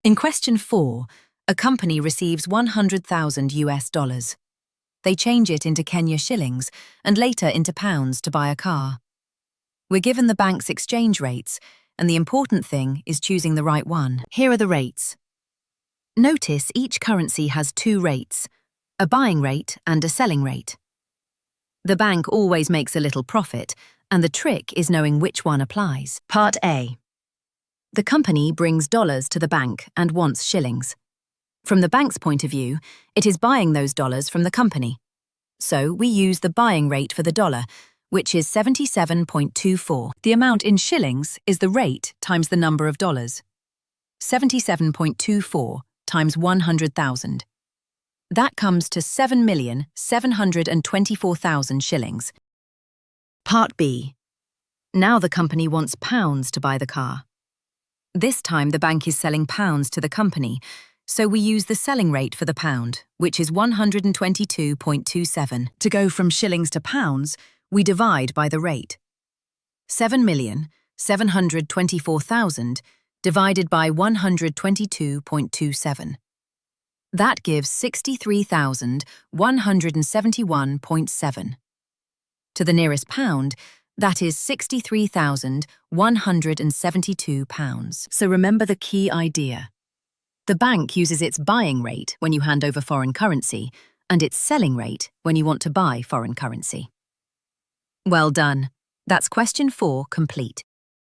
In question 4, a company receives 100,000 US dollars. They change it into Kenya shillings and later into pounds to buy a car. We're given the bank's exchange rates, and the important thing is choosing the right one. Here are the rates. Notice each currency has two rates, a buying rate and a selling rate. The bank always makes a little profit, and the trick is knowing which one applies. Part A. The company brings dollars to the bank and wants shillings. From the bank's point of view, it is buying those dollars from the company. So we use the buying rate for the dollar, which is 77.24. The amount in shillings is the rate times the number of dollars. 77.24 times 100,000. That comes to 7,724,000 shillings. Part B. Now the company wants pounds to buy the car. This time the bank is selling pounds to the company, so we use the selling rate for the pound, which is 122.27. To go from shillings to pounds, we divide by the rate. 7,724,000 divided by 122.27. That gives 63,171.7. To the nearest pound, that is 63,172 pounds. So remember the key idea. The bank uses its buying rate when you hand over foreign currency and its selling rate when you want to buy foreign currency. Well done. That's question 4 complete.